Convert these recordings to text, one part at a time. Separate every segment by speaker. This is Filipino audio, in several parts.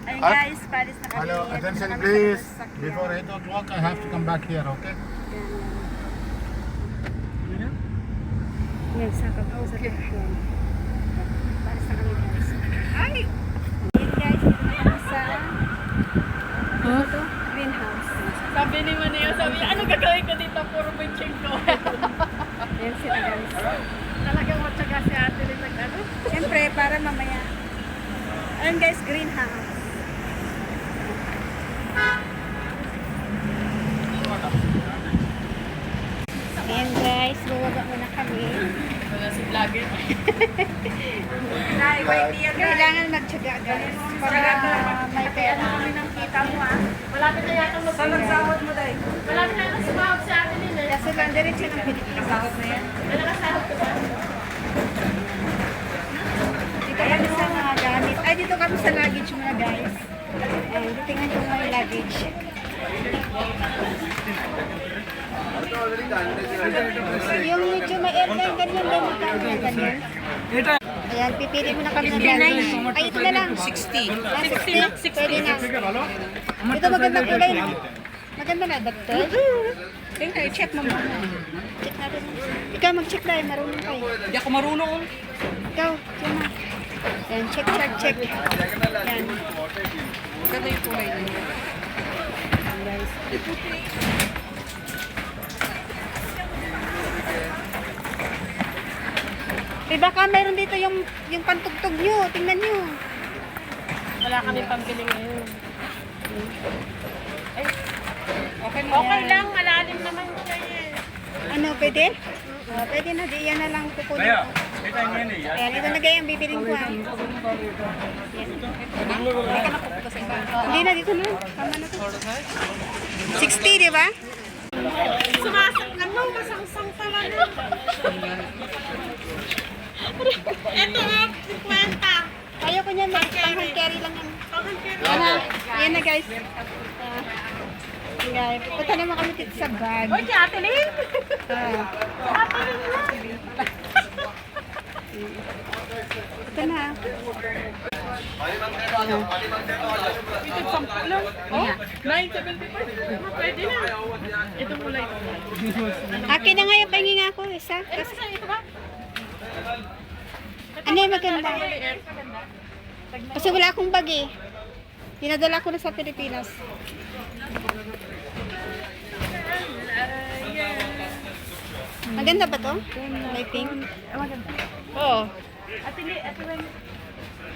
Speaker 1: Ayun guys, palis na kami.
Speaker 2: Hello,
Speaker 1: Dito
Speaker 2: attention
Speaker 1: kami sa
Speaker 2: please.
Speaker 1: sasakyan.
Speaker 2: Before 8 o'clock, I have to come back here, okay?
Speaker 1: Yan, sakap ko sa sasakyan. Palis na kami guys. Ay! Yan guys, dito na kami sa greenhouse.
Speaker 3: Sabi ni Maneo, sabi niya, ano gagawin ko dito? Puro bitching ko.
Speaker 1: Yan sila guys.
Speaker 3: Talagang matyaga si ate rin ano.
Speaker 1: Siyempre, para mamaya. Ayun guys, greenhouse. Ayan guys, bubaba muna kami.
Speaker 3: Wala si vlogger.
Speaker 1: Kailangan magtyaga guys. Para may pera.
Speaker 3: Kita mo ah. Malapit na yata mag-
Speaker 1: Saan nagsahod mo dahil?
Speaker 3: Malapit na yata sumahog sa atin din eh.
Speaker 1: Kasi lang diretso ng Pilipinas. Sahod na yan?
Speaker 3: Wala kasahog ka ba?
Speaker 1: Dito kami sa mga gamit. Ay, dito kami sa luggage muna guys. Ayan, tingnan ko mga luggage. Yung medyo may airline, ganyan din. Ganyan. Ayan, pipili mo na kami ng luggage. Ay, ito na lang. 60. 60? Pwede na. Ito magandang kulay na. Maganda na ba ito? Tingnan, check mo muna. Check natin. Ikaw mag-check na, marunong kayo.
Speaker 3: Hindi ako marunong.
Speaker 1: Ikaw, yun na. Ayan, check. Ayan.
Speaker 3: Maganda yung kulay niya.
Speaker 1: Ayan, guys. Eh, baka meron dito yung pantugtog nyo. Tingnan nyo.
Speaker 3: Wala kami pambili ngayon. Ay, okay,
Speaker 1: Ayan.
Speaker 3: okay lang, malalim naman siya eh.
Speaker 1: Ano, pwede? Pwede na, di yan na lang kukunin ko. Ayan, ito na gayang bibiling ko. Ayan. Hindi na, dito na. Tama na to. 60, di ba?
Speaker 3: Ano, masangsang talaga. Ito ah, 50.
Speaker 1: Ayaw ko niyan, pang-hand carry lang yan. Ayan na, ayan na guys. Guys, punta naman kami dito sa bag.
Speaker 3: Oy, Ate Lynn!
Speaker 1: Ah. Ito na.
Speaker 3: Ito, 10 lang. Oh, 9.75. Pwede na. Itong kulay ko.
Speaker 1: Akin na nga yung pahingi nga ako, isa.
Speaker 3: Kasi ito ba?
Speaker 1: Ano yung maganda? Kasi wala akong bag eh. Dinadala ko na sa Pilipinas. Maganda ba to? May pink?
Speaker 3: Maganda.
Speaker 1: Oo.
Speaker 3: Ate Lynn,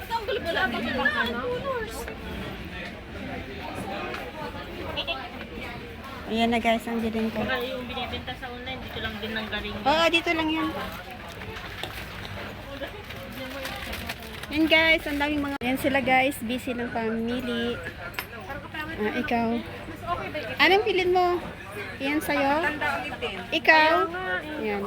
Speaker 3: ito ang gulo-gulo.
Speaker 1: Ayan na guys, ang bilhin ko.
Speaker 3: Baka yung binibenta sa online, dito lang din ng galing.
Speaker 1: Oo, dito lang yan. Yan guys, ang daming mga... Yan sila guys, busy ng pamili. Ikaw. Anong pilin mo? Yan sa'yo? Ikaw? Yan.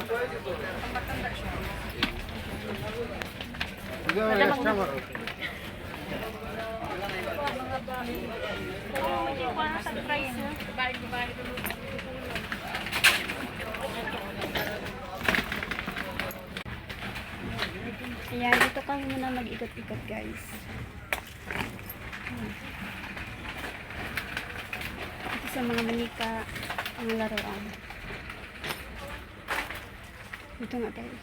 Speaker 1: Ayan, dito kami muna mag-ikot-ikot guys. Ito sa mga manika, ang laruan. Dito nga tayo.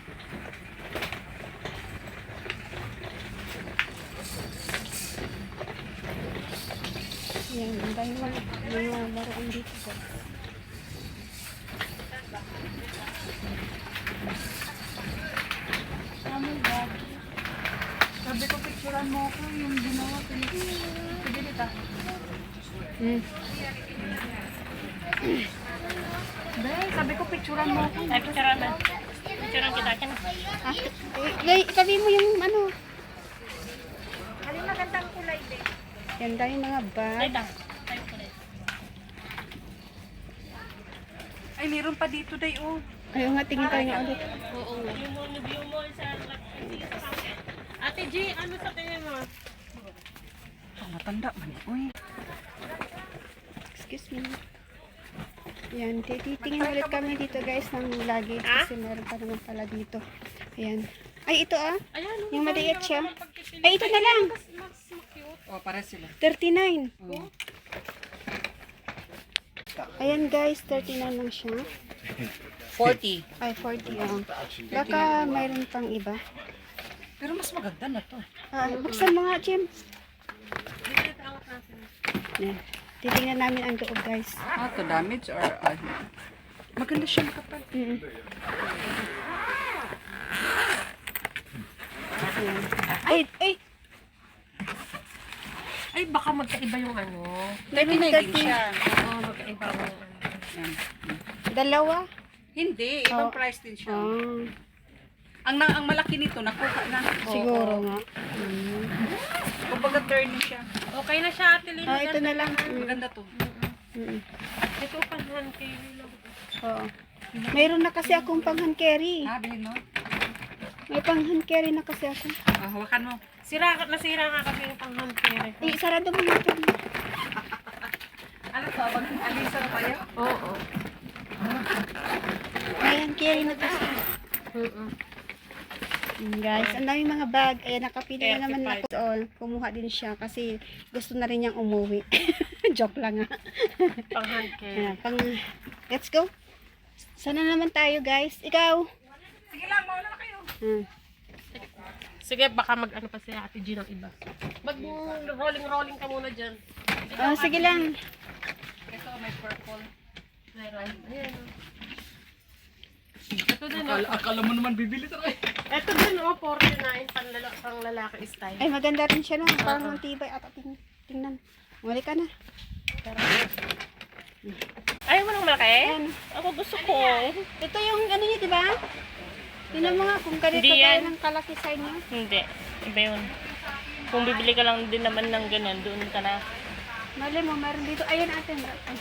Speaker 1: Ayan, ang dami mga laruan dito guys.
Speaker 3: Sabi ko, picturean mo ako yung ginawa ko. Sige dito. Sabi ko, picturean mo ako. Ay, picturean na. Picturean kita.
Speaker 1: Itabi mo yung ano.
Speaker 3: Alin na gandang kulay din.
Speaker 1: Yan, dami mga bag.
Speaker 3: Ay, meron pa dito, day, oh.
Speaker 1: Ayaw nga, tingin tayo nga ulit.
Speaker 3: Oo. Review mo sa Ate G, ano sa tingin mo? Matanda man. Uy.
Speaker 1: Excuse me. Yan, titingin ulit kami dito guys ng luggage kasi meron pa naman pala dito. Ayan. Ay, ito ah.
Speaker 3: Ayan,
Speaker 1: Yung maliit siya. Ay, ito na lang.
Speaker 3: mas cute.
Speaker 4: pare sila.
Speaker 1: 39.
Speaker 4: Oh.
Speaker 1: Ayan guys, 39 lang siya.
Speaker 4: 40.
Speaker 1: Ay, 40 lang. Baka mayroon pang iba.
Speaker 4: Pero mas maganda na to.
Speaker 1: Buksan mo nga, Jim. Yan. Titingnan namin ang loob, guys.
Speaker 4: To damage or maganda siya makapal.
Speaker 1: Ayan. Ay, ay!
Speaker 3: Ay, baka magkaiba yung ano.
Speaker 4: 39 din siya.
Speaker 3: Oo, magkaiba yung ano.
Speaker 4: Yan.
Speaker 1: Dalawa?
Speaker 4: Hindi, ibang price din siya.
Speaker 1: Ah,
Speaker 4: Ang malaki nito nakuha na.
Speaker 1: siguro nga.
Speaker 4: Kumbaga turn siya.
Speaker 3: Okay na siya, Ate Lynn.
Speaker 1: Ah, ito na lang.
Speaker 4: Maganda to.
Speaker 3: Ito, panhan kayo lang.
Speaker 1: Oo. Mayroon na kasi akong pang-hand carry.
Speaker 4: Bilhin mo.
Speaker 1: May pang-hand carry na kasi ako.
Speaker 4: Hawakan mo.
Speaker 3: Nasira nga kasi yung panghand carry.
Speaker 1: Eh, sarado mo natin.
Speaker 4: Ano to? Alisa na tayo?
Speaker 3: Oo.
Speaker 1: May hand carry na kasi. Guys, ang daming mga bag. Ayan, nakapili na naman ako. So, kumuha din siya kasi gusto na rin niyang umuwi. Joke lang ha.
Speaker 3: Panghand carry.
Speaker 1: Ayan, let's go. Sana naman tayo, guys. Ikaw?
Speaker 4: Sige lang, mauna na kayo.
Speaker 3: Sige, baka mag-ano pa si Ate G ng iba. Mag-rolling ka muna dyan.
Speaker 1: Sige lang.
Speaker 4: Ito may purple.
Speaker 3: Ayan. Ito din,
Speaker 4: Akala mo naman bibili tayo.
Speaker 3: Ito din, 49, pang lalaki style.
Speaker 1: Ay, maganda rin siya, no? Parang tibay. At tingnan. Muli ka na.
Speaker 3: Ayaw mo nang malaki?
Speaker 1: Ayan.
Speaker 3: Ako gusto ko.
Speaker 1: Ito yung ano niya, di ba? Tingnan mo nga kung ganito
Speaker 3: Hindi
Speaker 1: tayo
Speaker 3: yan.
Speaker 1: ng kalaki sign niya.
Speaker 3: Hindi. Iba yun. Kung bibili ka lang din naman ng ganyan, doon ka na.
Speaker 1: Mali mo, meron dito. Ayun, ate. Ay.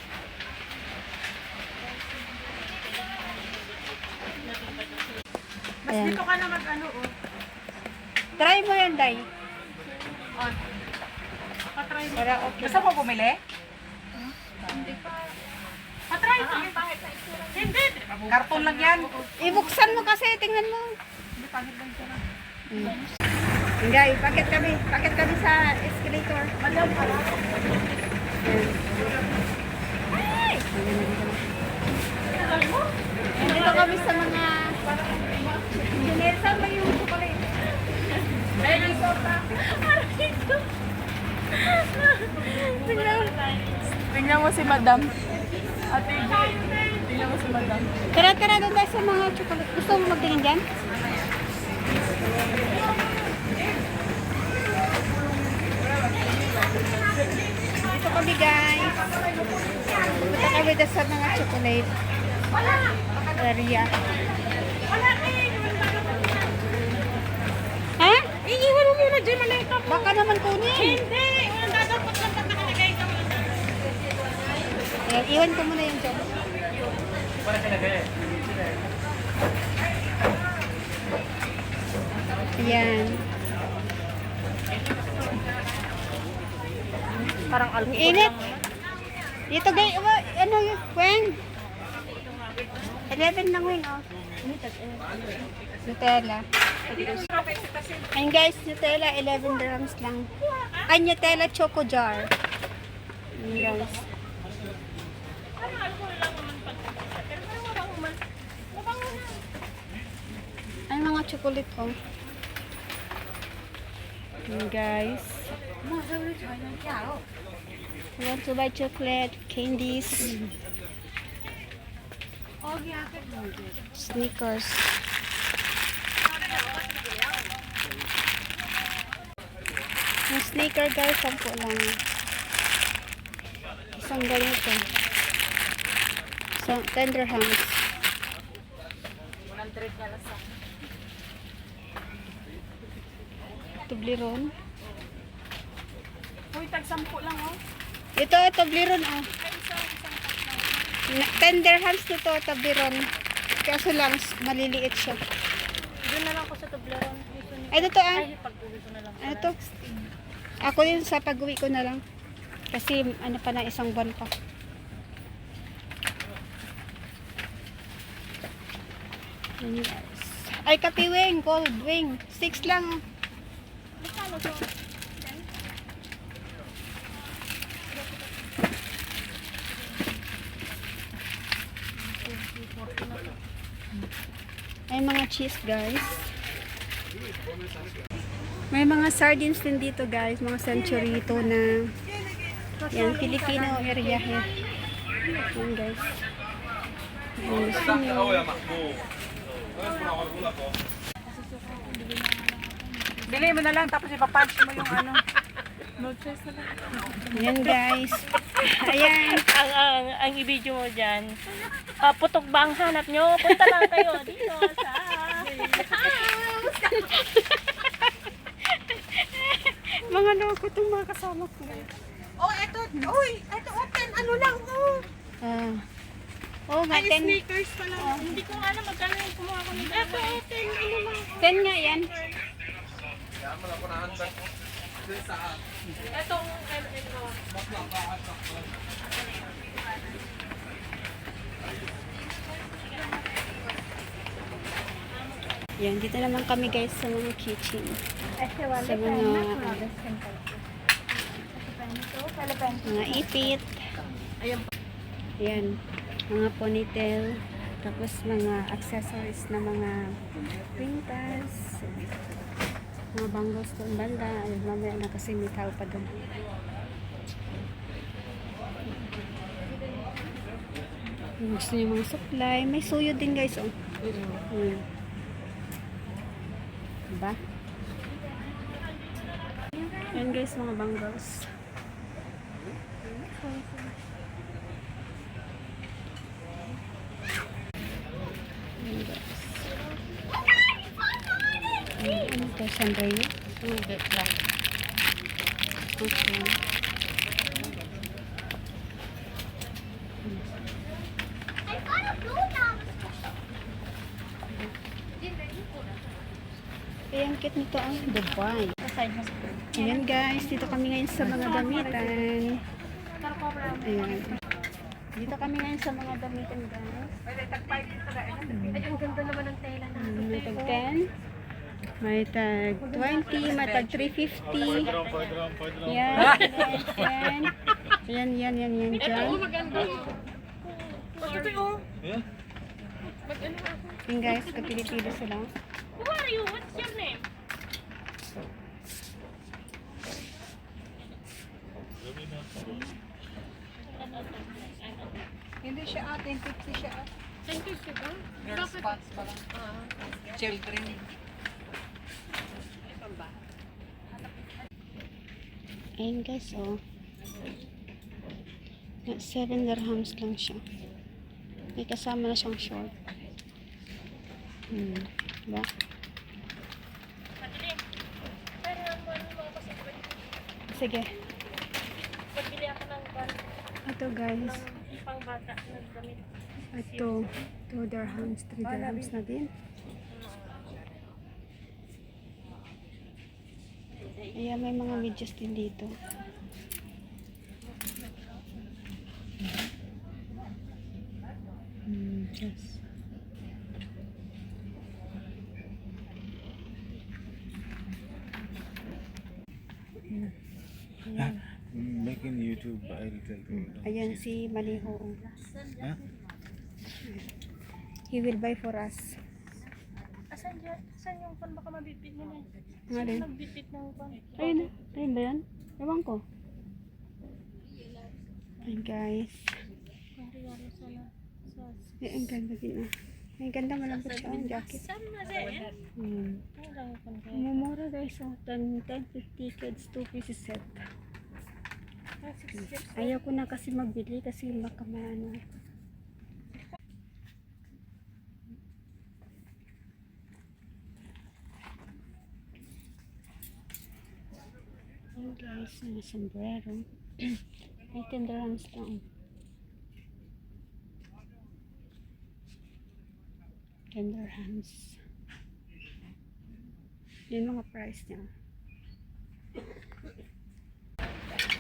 Speaker 3: Mas
Speaker 1: Ayan.
Speaker 3: dito ka na mag-ano, oh.
Speaker 1: Try mo yan, Day.
Speaker 3: Patry mo.
Speaker 1: Para okay.
Speaker 4: Gusto mo bumili?
Speaker 3: Patry mo. Hindi.
Speaker 4: Karton lang yan.
Speaker 1: Ibuksan mo kasi, tingnan mo. Guys, bakit kami sa escalator. Madam, pala. Dito kami sa mga engineer. Saan ba yung chocolate?
Speaker 3: Ayun yung sopa. Arito.
Speaker 4: Tingnan mo si Madam. Ate G. Tingnan mo si Madam.
Speaker 1: Tara, doon tayo sa mga chocolate. Gusto mo magtingin dyan? Dito kami, guys. Punta kami doon sa mga chocolate area. Ha?
Speaker 3: Iiwan mo muna dyan, malita mo.
Speaker 1: Baka naman kunin.
Speaker 3: Hindi. Ang dadapot lang pag nakalagay ka muna.
Speaker 1: Ayan, iwan ko muna yung job. Ayan.
Speaker 3: Parang
Speaker 1: Ang
Speaker 3: alcohol
Speaker 1: init.
Speaker 3: lang.
Speaker 1: Dito guys, ano yung Weng? 11 lang Weng, oh. Nutella. Ayun guys, Nutella, 11 dirhams lang. Ay, Nutella Choco Jar. Ayun guys.
Speaker 3: Parang alcohol lang naman pag pero parang mabango man. Mabango na.
Speaker 1: Ay, mga chocolate, oh. Ayun guys. You want to buy chocolate, candies, Snickers. Yung sneaker guys, 10 lang. Isang ganito. Isang 10 dirhams.
Speaker 3: 100 na lang sa.
Speaker 1: Toblerone.
Speaker 3: Uy, tag-10 lang, oh.
Speaker 1: Ito, Toblerone, oh. 10 dirhams nito, Toblerone. Kaso lang, maliliit siya.
Speaker 3: Doon na lang ako sa Toblerone.
Speaker 1: Ay, ito, ah.
Speaker 3: Ay, pag-uwi ko na lang.
Speaker 1: Ano to? Ako yun sa pag-uwi ko na lang. Kasi ano pa na, isang buwan pa. Yan, guys. Ay, kape wing, gold wing. 6 lang. cheese, guys. May mga sardines din dito, guys. Mga century tuna. Yan, Filipino area here. Yan, guys. Yan, gusto nyo.
Speaker 4: Bili mo na lang, tapos ipapunch mo yung ano. No choice na lang.
Speaker 1: Yan, guys. Ayan.
Speaker 3: Ang i-video mo dyan, putok ba ang hanap nyo? Punta lang kayo dito sa
Speaker 1: Mga loko itong mga kasama ko.
Speaker 3: Oh, eto, uy, eto open, ano lang, oh.
Speaker 1: Ah. Oh, may 10.
Speaker 3: Sneakers pa lang. Hindi ko alam magkano yung kumuha ko nito. Eto, open, ano lang.
Speaker 1: 10 nga yan.
Speaker 3: Etong, ito.
Speaker 1: Yan, dito naman kami guys sa mga kitchen. Sa mga ipit. Yan, mga ponytail. Tapos mga accessories na mga pintas. Mga bangles doon banda. Ayun, mamaya na kasi may tao pa doon. Yung gusto niyo mga supply. May suyo din guys, oh. Diba? Yan guys, mga bangles. Yan guys. Ano ito? Sandalye?
Speaker 3: Hindi lang.
Speaker 1: Okay. Ayan, cute nito ang Dubai. Ayan guys, dito kami ngayon sa mga damitan. Ayan. Dito kami ngayon sa mga damitan guys.
Speaker 3: Ay, ang ganda naman ng tela na.
Speaker 1: May tag 10. May tag 20. May tag 350. Yan. Yan. Yan, yan, yan, yan. Dyan.
Speaker 3: Maganda. Ito yung.
Speaker 1: Yan guys, kapili-pili sila.
Speaker 3: Who are you? What's your name?
Speaker 4: Hindi siya atin, 50 siya.
Speaker 3: Thank you, Sugar.
Speaker 4: Girls pants pa lang. Children.
Speaker 1: Ayan guys, oh. 7 dirhams lang siya. May kasama na siyang short. Diba? Sige.
Speaker 3: Pagbili ako ng ban.
Speaker 1: Ito guys.
Speaker 3: Pang bata na damit.
Speaker 1: Ito. 2 dirhams, 3 dirhams na din. Ayan, may mga medyas din dito. Yes.
Speaker 2: Making YouTube, I'll tell you.
Speaker 1: Ayan si Maliho.
Speaker 2: Huh?
Speaker 1: He will buy for us.
Speaker 3: Asan dyan? Asan yung pan? Baka mabitbit mo na.
Speaker 1: Nga din.
Speaker 3: Nagbitbit ng pan.
Speaker 1: Ayun na. Ayun ba yan? Ewan ko. Ayun guys.
Speaker 3: Ang regalo sana.
Speaker 1: Ay, ang ganda din ah. Ay, ganda malambot siya ang jacket.
Speaker 3: Saan na din? Ang dami pan kaya.
Speaker 1: Mumura guys. Oh. 10-50 kids, 2 pieces set. Ayaw ko na kasi magbili kasi baka maano. Ayun guys, mga sombrero. Ay, 10 dirhams lang. 10 dirhams. Yun mga price niya.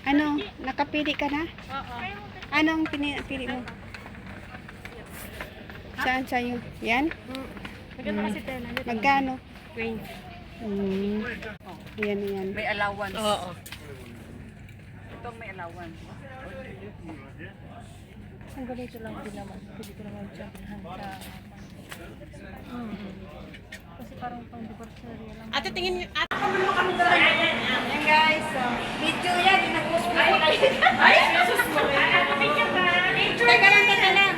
Speaker 1: Ano? Nakapili ka na?
Speaker 3: Oo.
Speaker 1: Anong pili mo? Saan sa'yo? Yan?
Speaker 3: Maganda kasi tela.
Speaker 1: Magkano?
Speaker 3: 20.
Speaker 1: Yan, yan.
Speaker 4: May allowance.
Speaker 3: Oo.
Speaker 4: Itong may allowance.
Speaker 3: Ang ganito lang din naman. Pwede ko naman siya bilhan sa... Ate, tingin niyo. Ate,
Speaker 1: Ayan guys, so, video yan, nag-post mo.
Speaker 3: ay, Jesus mo.
Speaker 1: Teka lang, teka lang.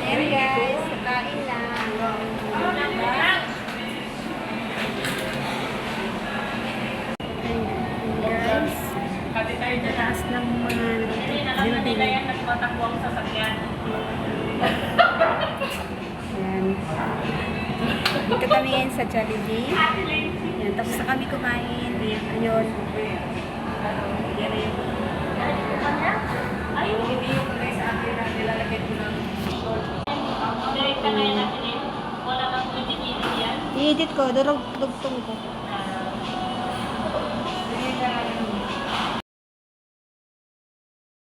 Speaker 1: Ayan guys, kain lang. Guys, taas ng mga building.
Speaker 3: Nagpatakbo ang sasakyan.
Speaker 1: Ayan. Dito kami ngayon sa Jollibee. Ayan, tapos na kami kumain. Ayun. Yan yun. Hindi yung guys sa akin na nilalagay ko ng
Speaker 3: Direct ka na yan natin eh. Wala kang pwede yan.
Speaker 1: i-edit ko, dugtong ko.